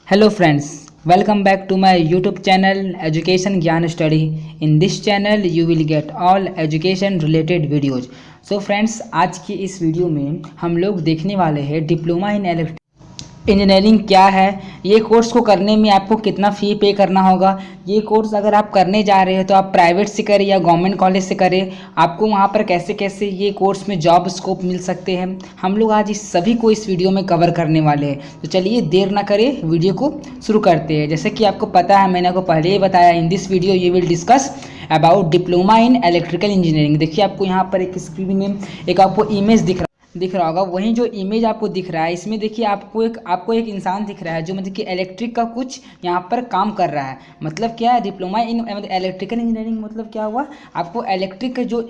Hello friends, welcome back to my YouTube channel Education Gyan Study. In this channel you will get all education related videos. So friends, आज की इस video में हम लोग देखने वाले हैं डिप्लोमा इन इलेक्ट्रिकल इंजीनियरिंग क्या है, ये कोर्स को करने में आपको कितना फ़ी पे करना होगा। ये कोर्स अगर आप करने जा रहे हैं तो आप प्राइवेट से करें या गवर्नमेंट कॉलेज से करें, आपको वहाँ पर कैसे कैसे ये कोर्स में जॉब स्कोप मिल सकते हैं, हम लोग आज इस सभी को इस वीडियो में कवर करने वाले हैं। तो चलिए देर ना करें, वीडियो को शुरू करते हैं। जैसे कि आपको पता है, मैंने आपको पहले ही बताया, in this video you will discuss about diploma in electrical engineering. देखिए आपको यहाँ पर एक स्क्रीन में एक आपको इमेज दिख रहा होगा। वहीं जो इमेज आपको दिख रहा है, इसमें देखिए आपको एक इंसान दिख रहा है जो मतलब कि इलेक्ट्रिक का कुछ यहाँ पर काम कर रहा है। मतलब क्या है, डिप्लोमा इन मतलब इलेक्ट्रिकल इंजीनियरिंग मतलब क्या हुआ, आपको इलेक्ट्रिक के जो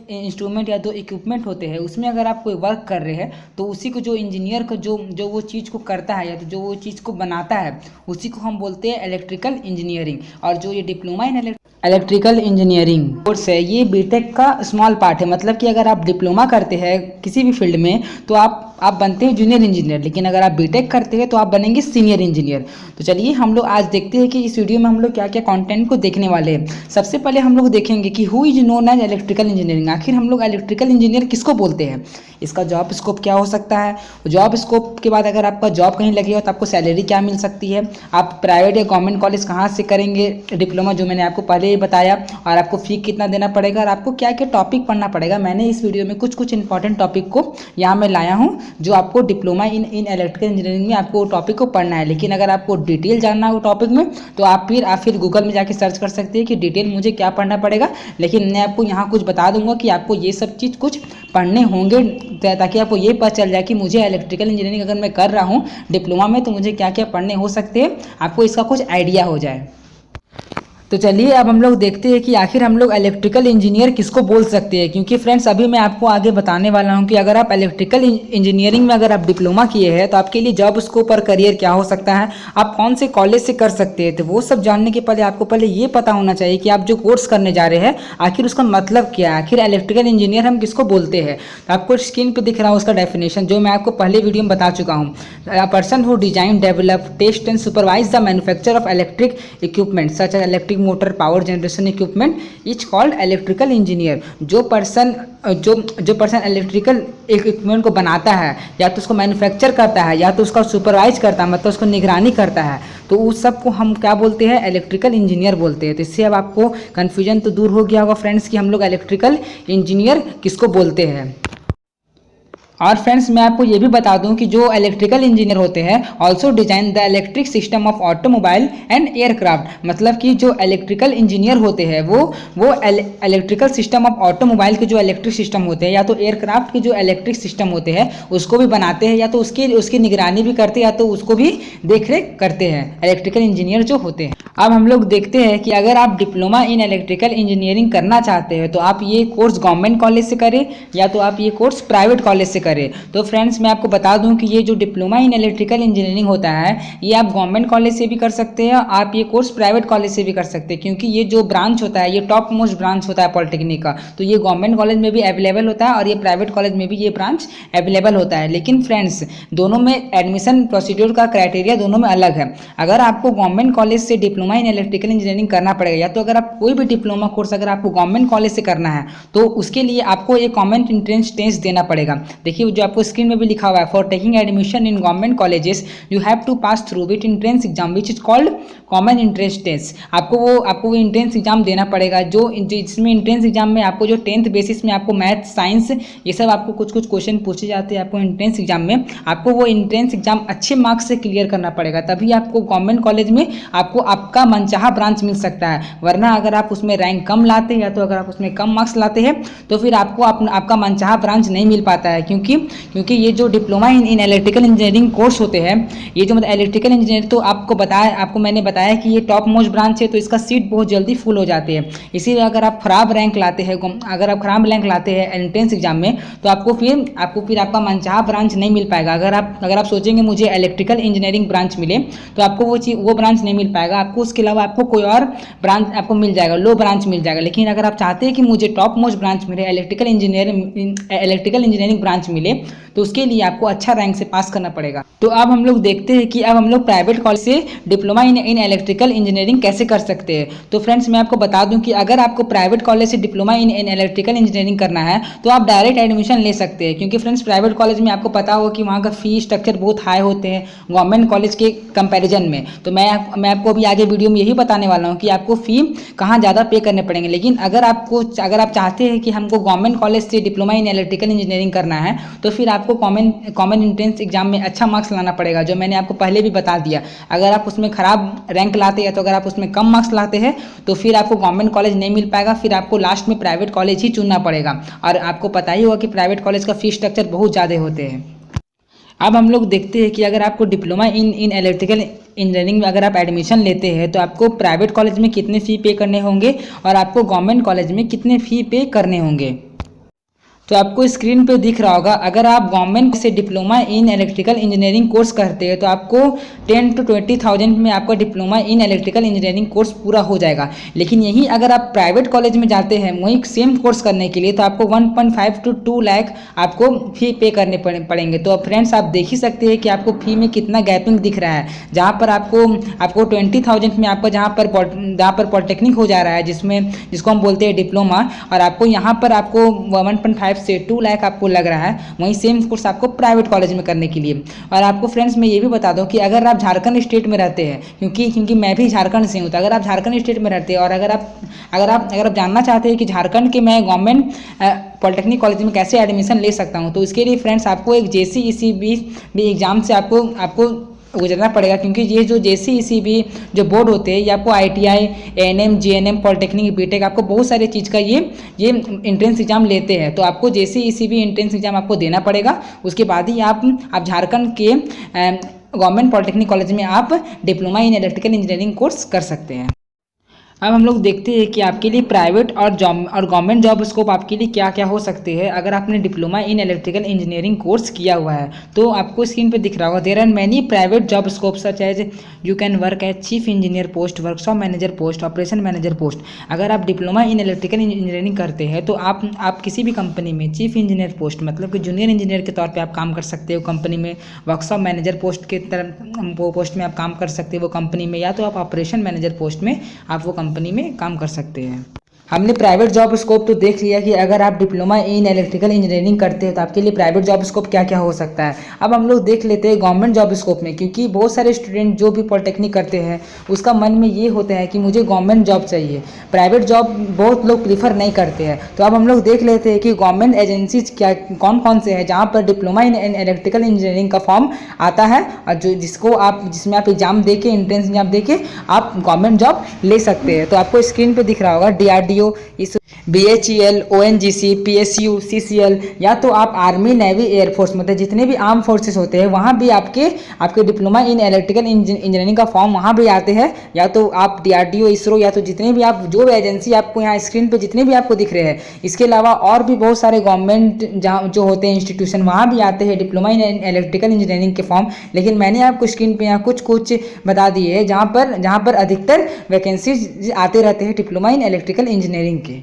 इंस्ट्रूमेंट या जो इक्विपमेंट होते हैं उसमें अगर आप कोई वर्क कर रहे हैं तो उसी को जो इंजीनियर को जो वो चीज़ को करता है या तो जो वो चीज़ को बनाता है उसी को हम बोलते हैं इलेक्ट्रिकल इंजीनियरिंग। और जो ये diploma in electrical engineering course है, ये बीटेक का स्मॉल पार्ट है। मतलब कि अगर आप डिप्लोमा करते हैं किसी भी फील्ड में तो आप बनते हैं जूनियर इंजीनियर, लेकिन अगर आप बीटेक करते हैं तो आप बनेंगे सीनियर इंजीनियर। तो चलिए हम लोग आज देखते हैं कि इस वीडियो में हम लोग क्या क्या कंटेंट को देखने वाले हैं। सबसे पहले हम लोग देखेंगे कि who is known as electrical engineering. आखिर हम लोग इलेक्ट्रिकल इंजीनियर किसको बोलते हैं, इसका जॉब स्कोप क्या हो सकता है, जॉब स्कोप के बाद अगर आपका जॉब कहीं लगेगा तो आपको सैलरी क्या मिल सकती है, आप प्राइवेट या गवर्नमेंट कॉलेज कहाँ से करेंगे डिप्लोमा, जो मैंने आपको पहले ही बताया, और आपको फ़ी कितना देना पड़ेगा और आपको क्या क्या टॉपिक पढ़ना पड़ेगा। मैंने इस वीडियो में कुछ इंपॉर्टेंट टॉपिक को यहाँ मैं लाया हूँ जो आपको डिप्लोमा इन इलेक्ट्रिकल इंजीनियरिंग में आपको टॉपिक को पढ़ना है। लेकिन अगर आपको डिटेल जानना हो टॉपिक में तो आप फिर गूगल में जाके सर्च कर सकते हैं कि डिटेल मुझे क्या पढ़ना पड़ेगा। लेकिन मैं आपको यहाँ कुछ बता दूंगा कि आपको ये सब चीज़ कुछ पढ़ने होंगे ताकि आपको ये पता चल जाए कि मुझे इलेक्ट्रिकल इंजीनियरिंग अगर मैं कर रहा हूँ डिप्लोमा में तो मुझे क्या क्या पढ़ने हो सकते हैं, आपको इसका कुछ आइडिया हो जाए। तो चलिए अब हम लोग देखते हैं कि आखिर हम लोग इलेक्ट्रिकल इंजीनियर किसको बोल सकते हैं। क्योंकि फ्रेंड्स अभी मैं आपको आगे बताने वाला हूं कि अगर आप इलेक्ट्रिकल इंजीनियरिंग में अगर आप डिप्लोमा किए हैं तो आपके लिए जॉब स्कोप और करियर क्या हो सकता है, आप कौन से कॉलेज से कर सकते हैं। तो वो सब जानने के पहले आपको पहले ये पता होना चाहिए कि आप जो कोर्स करने जा रहे हैं आखिर उसका मतलब क्या है, आखिर इलेक्ट्रिकल इंजीनियर हम किसको बोलते हैं। तो आपको स्क्रीन पर दिख रहा है उसका डेफिनेशन, जो मैं आपको पहले वीडियो में बता चुका हूँ। A person who design develop test and supervise the manufacture of electric equipment such as electric motor power generation equipment is called electrical engineer. जो पर्सन इलेक्ट्रिकल इक्विपमेंट को बनाता है या तो उसको मैन्युफैक्चर करता है या तो उसका सुपरवाइज करता है, मतलब उसको निगरानी करता है, तो उस सब को हम क्या बोलते हैं, इलेक्ट्रिकल इंजीनियर बोलते हैं। तो इससे अब आपको कन्फ्यूजन तो दूर हो गया होगा फ्रेंड्स कि हम लोग इलेक्ट्रिकल इंजीनियर किसको बोलते हैं। और फ्रेंड्स मैं आपको ये भी बता दूं कि जो इलेक्ट्रिकल इंजीनियर होते हैं also design the electric system of automobile and aircraft. मतलब कि जो इलेक्ट्रिकल इंजीनियर होते हैं वो इलेक्ट्रिकल सिस्टम ऑफ ऑटोमोबाइल के जो इलेक्ट्रिक सिस्टम होते हैं या तो एयरक्राफ्ट के जो इलेक्ट्रिक सिस्टम होते हैं उसको भी बनाते हैं, या तो उसकी निगरानी भी करते हैं या तो उसको भी देख रेख करते हैं इलेक्ट्रिकल इंजीनियर जो होते हैं। अब हम लोग देखते हैं कि अगर आप डिप्लोमा इन इलेक्ट्रिकल इंजीनियरिंग करना चाहते हैं तो आप ये कोर्स गवर्नमेंट कॉलेज से करें या तो आप ये कोर्स प्राइवेट कॉलेज से करें। तो फ्रेंड्स मैं आपको बता दूं कि ये जो डिप्लोमा इन इलेक्ट्रिकल इंजीनियरिंग होता है ये आप गवर्नमेंट कॉलेज से भी कर सकते हैं, आप ये कोर्स प्राइवेट कॉलेज से भी कर सकते हैं। क्योंकि ये जो ब्रांच होता है ये टॉप मोस्ट ब्रांच होता है पॉलिटेक्निक का, तो ये गवर्नमेंट कॉलेज में भी अवेलेबल होता है और ये प्राइवेट कॉलेज में भी ये ब्रांच अवेलेबल होता है। लेकिन फ्रेंड्स दोनों में एडमिशन प्रोसीड्योर का क्राइटेरिया दोनों में अलग है। अगर आपको गवर्नमेंट कॉलेज से डिप्लोमा इन इलेक्ट्रिकल इंजीनियरिंग करना पड़ेगा या तो अगर आप कोई भी डिप्लोमा कोर्स अगर आपको गवर्नमेंट कॉलेज से करना है तो उसके लिए आपको एक कॉमन एंट्रेंस टेस्ट देना पड़ेगा। देखिए जो आपको स्क्रीन में भी लिखा हुआ है, for taking admission in government colleges you have to pass through with entrance exam which is called common entrance test. आपको वो एंट्रेंस एग्जाम देना पड़ेगा जिसमें एंट्रेंस एग्जाम में आपको जो 10th बेसिस में आपको मैथ साइंस ये सब आपको कुछ क्वेश्चन पूछे जाते हैं। आपको एंट्रेंस एग्जाम में आपको वो एंट्रेंस एग्जाम अच्छे मार्क्स से क्लियर करना पड़ेगा, तभी आपको गवर्नमेंट कॉलेज में आपको आपका मनचाहा ब्रांच मिल सकता है। वरना अगर आप उसमें रैंक कम लाते हैं या तो अगर आप उसमें कम मार्क्स लाते हैं तो फिर आपको आपका मनचाहा ब्रांच नहीं मिल पाता है। क्योंकि ये जो diploma in electrical engineering course होते हैं, ये जो मतलब इलेक्ट्रिकल इंजीनियर, तो आपको मैंने बताया कि ये टॉप मोस्ट ब्रांच है तो इसका सीट बहुत जल्दी फुल हो जाती है। इसीलिए अगर आप खराब रैंक लाते हैं एंट्रेंस एग्जाम में तो आपको फिर आपका मनचाहा ब्रांच नहीं मिल पाएगा। अगर आप सोचेंगे मुझे इलेक्ट्रिकल इंजीनियरिंग ब्रांच मिले तो आपको वो ब्रांच नहीं मिल पाएगा, आपको उसके अलावा आपको कोई और ब्रांच आपको मिल जाएगा, लो ब्रांच मिल जाएगा। लेकिन अगर आप चाहते हैं कि मुझे टॉप मोस्ट ब्रांच मिले, इलेक्ट्रिकल इंजीनियरिंग ब्रांच मिले, तो उसके लिए आपको अच्छा रैंक से पास करना पड़ेगा। तो अब हम लोग देखते हैं कि अब हम लोग प्राइवेट कॉलेज से डिप्लोमा इन इलेक्ट्रिकल इंजीनियरिंग कैसे कर सकते हैं। तो फ्रेंड्स मैं आपको बता दूं कि अगर आपको प्राइवेट कॉलेज से डिप्लोमा इन इलेक्ट्रिकल इंजीनियरिंग करना है तो आप डायरेक्ट एडमिशन ले सकते हैं, क्योंकि फ्रेंड्स प्राइवेट कॉलेज में आपको पता होगा कि वहाँ का फी स्ट्रक्चर बहुत हाई होते हैं गवर्नमेंट कॉलेज के कंपैरिजन में। तो मैं आपको अभी आगे वीडियो में यही बताने वाला हूँ कि आपको फी कहाँ ज़्यादा पे करने पड़ेंगे। लेकिन अगर आप चाहते हैं कि हमको गवर्नमेंट कॉलेज से डिप्लोमा इन इलेक्ट्रिकल इंजीनियरिंग करना है तो फिर आपको कॉमन एंट्रेंस एग्जाम में अच्छा मार्क्स लाना पड़ेगा, जो मैंने आपको पहले भी बता दिया। अगर आप उसमें खराब रैंक लाते हैं तो अगर आप उसमें कम मार्क्स लाते हैं तो फिर आपको गवर्नमेंट कॉलेज नहीं मिल पाएगा, फिर आपको लास्ट में प्राइवेट कॉलेज ही चुनना पड़ेगा। और आपको पता ही होगा कि प्राइवेट कॉलेज का फीस स्ट्रक्चर बहुत ज़्यादा होते हैं। अब हम लोग देखते हैं कि अगर आपको डिप्लोमा इन इलेक्ट्रिकल इंजीनियरिंग में अगर आप एडमिशन लेते हैं तो आपको प्राइवेट कॉलेज में कितने फ़ी पे करने होंगे और आपको गवर्नमेंट कॉलेज में कितने फ़ी पे करने होंगे। तो आपको स्क्रीन पे दिख रहा होगा, अगर आप गवर्नमेंट से diploma in electrical engineering course करते हैं तो आपको 10 to 20,000 में आपका diploma in electrical engineering course पूरा हो जाएगा। लेकिन यही अगर आप प्राइवेट कॉलेज में जाते हैं वही सेम कोर्स करने के लिए तो आपको 1.5 to 2 लाख आपको फ़ी पे करने पड़ेंगे। तो फ्रेंड्स आप देख ही सकते हैं कि आपको फ़ी में कितना गैपिंग दिख रहा है, जहाँ पर आपको 20,000 में आपका जहाँ पर पॉलिटेक्निक हो जा रहा है जिसको हम बोलते हैं डिप्लोमा, और आपको यहाँ पर आपको 1.5 से 2 लाख आपको लग रहा है वहीं सेम कोर्स आपको प्राइवेट कॉलेज में करने के लिए। और आपको फ्रेंड्स मैं ये भी बता दूं कि अगर आप झारखंड स्टेट में रहते हैं, क्योंकि मैं भी झारखंड से हूँ, तो अगर आप झारखंड स्टेट में रहते हैं और अगर आप जानना चाहते हैं कि झारखंड के मैं गवर्नमेंट पॉलिटेक्निक कॉलेज में कैसे एडमिशन ले सकता हूँ, तो इसके लिए फ्रेंड्स आपको एक JCECB एग्जाम से आपको गुजरना पड़ेगा। क्योंकि ये जो JCECB जो बोर्ड होते हैं ये आपको ITI, ANM, JNM, polytechnic, BTech आपको बहुत सारे चीज़ का ये एंट्रेंस एग्जाम लेते हैं। तो आपको JCECB एंट्रेंस एग्जाम आपको देना पड़ेगा, उसके बाद ही आप झारखंड के गवर्नमेंट पॉलिटेक्निक कॉलेज में आप diploma in electrical engineering course कर सकते हैं। अब हम लोग देखते हैं कि आपके लिए प्राइवेट और गवर्नमेंट जॉब स्कोप आपके लिए क्या क्या हो सकते हैं अगर आपने diploma in electrical engineering course किया हुआ है। तो आपको स्क्रीन पे दिख रहा होगा, there are many private job scope such as you can work as chief engineer post, workshop manager post, operation manager post. अगर आप डिप्लोमा इन इलेक्ट्रिकल इंजीनियरिंग करते हैं तो आप किसी भी कंपनी में चीफ इंजीनियर पोस्ट मतलब कि जूनियर इंजीनियर के तौर पर आप काम कर सकते हो कंपनी में, वर्कशॉप मैनेजर पोस्ट के पोस्ट में आप काम कर सकते हो वो कंपनी में, या तो आप ऑपरेशन मैनेजर पोस्ट में आप वो कंपनी में काम कर सकते हैं। हमने प्राइवेट जॉब स्कोप तो देख लिया कि अगर आप डिप्लोमा इन इलेक्ट्रिकल इंजीनियरिंग करते हो तो आपके लिए प्राइवेट जॉब स्कोप क्या क्या हो सकता है। अब हम लोग देख लेते हैं गवर्नमेंट जॉब स्कोप में, क्योंकि बहुत सारे स्टूडेंट जो भी पॉलिटेक्निक करते हैं उसका मन में ये होता है कि मुझे गवर्नमेंट जॉब चाहिए, प्राइवेट जॉब बहुत लोग प्रीफर नहीं करते हैं। तो अब हम लोग देख लेते हैं कि गवर्नमेंट एजेंसीज क्या कौन कौन से हैं जहाँ पर डिप्लोमा इन इलेक्ट्रिकल इंजीनियरिंग का फॉर्म आता है और जिसमें आप एग्जाम दे के एंट्रेंस एग्जाम दे के आप गवर्नमेंट जॉब ले सकते हैं। तो आपको स्क्रीन पर दिख रहा होगा DRDO, BHEL, ONGC, PSU, CCL, या तो आप आर्मी, नेवी, एयरफोर्स मतलब जितने भी आर्म फोर्सेस होते हैं वहाँ भी आपके डिप्लोमा इन इलेक्ट्रिकल इंजीनियरिंग का फॉर्म वहाँ भी आते हैं। या तो आप DRDO, इसरो, या तो जितने भी आप जो भी एजेंसी आपको यहाँ स्क्रीन पे जितने भी आपको दिख रहे हैं, इसके अलावा और भी बहुत सारे गवर्नमेंट जो होते हैं इंस्टीट्यूशन वहाँ भी आते हैं डिप्लोमा इन इलेक्ट्रिकल इंजीनियरिंग के फॉर्म। लेकिन मैंने आपको स्क्रीन पे यहाँ कुछ बता दिए हैं जहाँ पर अधिकतर वैकेंसीज आते रहते हैं डिप्लोमा इन इलेक्ट्रिकल इंजीनियरिंग के।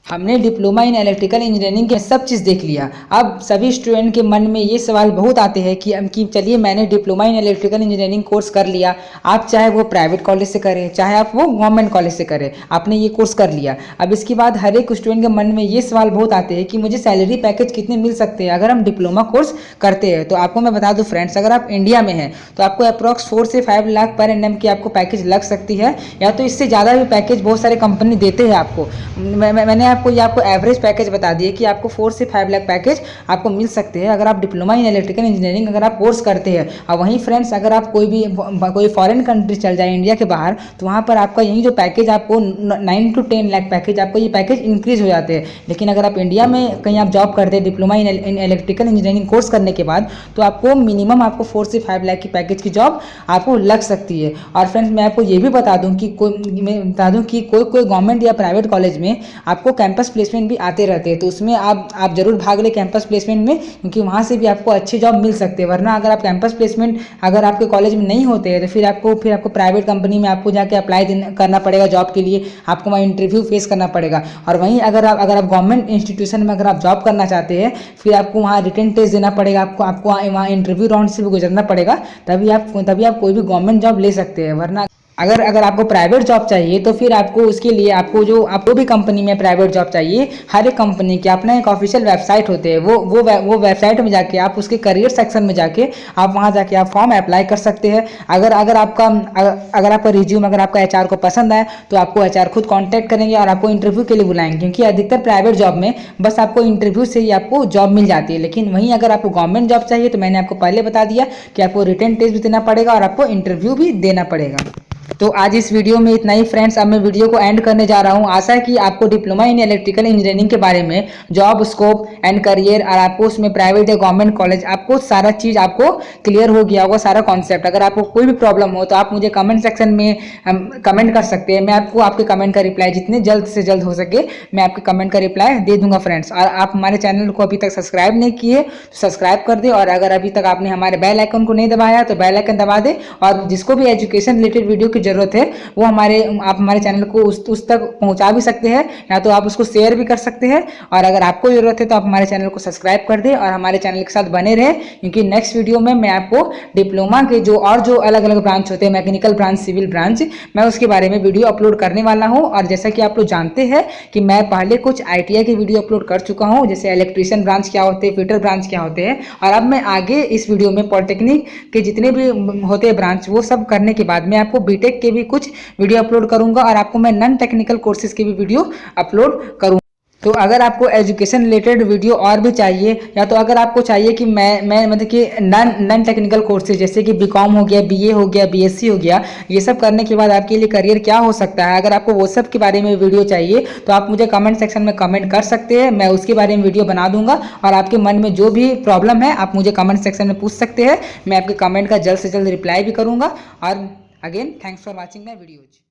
हमने डिप्लोमा इन इलेक्ट्रिकल इंजीनियरिंग के सब चीज़ देख लिया। अब सभी स्टूडेंट के मन में ये सवाल बहुत आते हैं कि चलिए मैंने diploma in electrical engineering course कर लिया, आप चाहे वो प्राइवेट कॉलेज से करें चाहे आप वो गवर्नमेंट कॉलेज से करें, आपने ये कोर्स कर लिया। अब इसके बाद हर एक स्टूडेंट के मन में ये सवाल बहुत आते हैं कि मुझे सैलरी पैकेज कितने मिल सकते हैं अगर हम डिप्लोमा कोर्स करते हैं। तो आपको मैं बता दूँ फ्रेंड्स, अगर आप इंडिया में हैं तो आपको अप्रॉक्स 4 से 5 लाख पर एनम की आपको पैकेज लग सकती है, या तो इससे ज़्यादा भी पैकेज बहुत सारे कंपनी देते हैं आपको। मैंने आपको एवरेज पैकेज बता दिए कि आपको 4 से 5 लाख पैकेज आपको मिल सकते हैं अगर आप डिप्लोमा इन इलेक्ट्रिकल इंजीनियरिंग अगर आप कोर्स करते हैं। और वहीं फ्रेंड्स अगर आप कोई फॉरेन कंट्री चल जाए इंडिया के बाहर तो वहाँ पर आपका यही जो पैकेज आपको 9 to 10 लाख पैकेज आपको ये पैकेज इंक्रीज हो जाते हैं। लेकिन अगर आप इंडिया में कहीं आप जॉब करते हैं diploma in electrical engineering course करने के बाद तो आपको मिनिमम आपको 4 से 5 लाख की पैकेज की जॉब आपको लग सकती है। और फ्रेंड्स मैं आपको ये भी बता दूँ कि कोई गवर्नमेंट या प्राइवेट कॉलेज में आपको कैंपस प्लेसमेंट भी आते रहते हैं, तो उसमें आप जरूर भाग ले कैंपस प्लेसमेंट में, क्योंकि वहाँ से भी आपको अच्छे जॉब मिल सकते हैं। वरना अगर आप कैंपस प्लेसमेंट अगर आपके कॉलेज में नहीं होते हैं तो फिर आपको प्राइवेट कंपनी में आपको जाके अप्लाई करना पड़ेगा जॉब के लिए, आपको वहाँ इंटरव्यू फेस करना पड़ेगा। और वहीं अगर आप गवर्नमेंट इंस्टीट्यूशन में अगर आप जॉब करना चाहते हैं, फिर आपको वहाँ रिटन टेस्ट देना पड़ेगा, आपको वहाँ इंटरव्यू राउंड से भी गुजरना पड़ेगा, तभी आप कोई भी गवर्नमेंट जॉब ले सकते हैं। वरना अगर आपको प्राइवेट जॉब चाहिए तो फिर आपको उसके लिए आपको भी कंपनी में प्राइवेट जॉब चाहिए, हर एक कंपनी के अपना एक ऑफिशियल वेबसाइट होते हैं, वो वेबसाइट में जाके आप उसके करियर सेक्शन में जाके आप वहाँ जाके आप फॉर्म अप्लाई कर सकते हैं। अगर आपका रिज्यूम अगर आपका एचआर को पसंद आए तो आपको एचआर खुद कांटेक्ट करेंगे और आपको इंटरव्यू के लिए बुलाएंगे, क्योंकि अधिकतर प्राइवेट जॉब में बस आपको इंटरव्यू से ही आपको जॉब मिल जाती है। लेकिन वहीं अगर आपको गवर्नमेंट जॉब चाहिए तो मैंने आपको पहले बता दिया कि आपको रिटन टेस्ट भी देना पड़ेगा और आपको इंटरव्यू भी देना पड़ेगा। तो आज इस वीडियो में इतना ही फ्रेंड्स। अब मैं वीडियो को एंड करने जा रहा हूं। आशा है कि आपको डिप्लोमा इन इलेक्ट्रिकल इंजीनियरिंग के बारे में जॉब स्कोप एंड करियर और आपको उसमें प्राइवेट या गवर्नमेंट कॉलेज आपको सारा चीज आपको क्लियर हो गया होगा, सारा कॉन्सेप्ट। अगर आपको कोई भी प्रॉब्लम हो तो आप मुझे कमेंट सेक्शन में कमेंट कर सकते हैं। मैं आपको आपके कमेंट का रिप्लाई जितने जल्द से जल्द हो सके मैं आपके कमेंट का रिप्लाई दे दूंगा फ्रेंड्स। और आप हमारे चैनल को अभी तक सब्सक्राइब नहीं किए तो सब्सक्राइब कर दे, और अगर अभी तक आपने हमारे बेल आइकन को नहीं दबाया तो बेल आइकन दबा दे। और जिसको भी एजुकेशन रिलेटेड वीडियो की जरूरत है वो आप हमारे चैनल को उस तक पहुंचा भी सकते हैं, या तो आप उसको शेयर भी कर सकते हैं। और अगर आपको जरूरत है तो आप हमारे चैनल को सब्सक्राइब कर दें और हमारे चैनल के साथ बने रहे, क्योंकि नेक्स्ट वीडियो में मैं आपको डिप्लोमा के जो अलग अलग ब्रांच होते हैं, मैकेनिकल ब्रांच, सिविल ब्रांच, मैं उसके बारे में वीडियो अपलोड करने वाला हूं। और जैसा कि आप लोग जानते हैं कि मैं पहले कुछ ITI के वीडियो अपलोड कर चुका हूं, जैसे इलेक्ट्रीशियन ब्रांच क्या होते हैं, फिटर ब्रांच क्या होते हैं। और अब मैं आगे इस वीडियो में पॉलिटेक्निक के जितने भी होते हैं ब्रांच, वो सब करने के बाद मैं आपको बीटेक के भी कुछ वीडियो अपलोड करूंगा और आपको मैं नॉन टेक्निकल कोर्सेज की भी वीडियो अपलोड करूंगा। तो अगर आपको एजुकेशन रिलेटेड वीडियो और भी चाहिए, या तो अगर आपको चाहिए कि मैं मतलब कि नॉन टेक्निकल कोर्सेज जैसे कि BCom हो गया, BA हो गया, BSc हो गया, ये सब करने के बाद आपके लिए करियर क्या हो सकता है, अगर आपको वो सब के बारे में वीडियो चाहिए तो आप मुझे कमेंट सेक्शन में कमेंट कर सकते हैं। मैं उसके बारे में वीडियो बना दूंगा। और आपके मन में जो भी प्रॉब्लम है आप मुझे कमेंट सेक्शन में पूछ सकते हैं, मैं आपके कमेंट का जल्द से जल्द रिप्लाई भी करूँगा। और again thanks for watching my videos.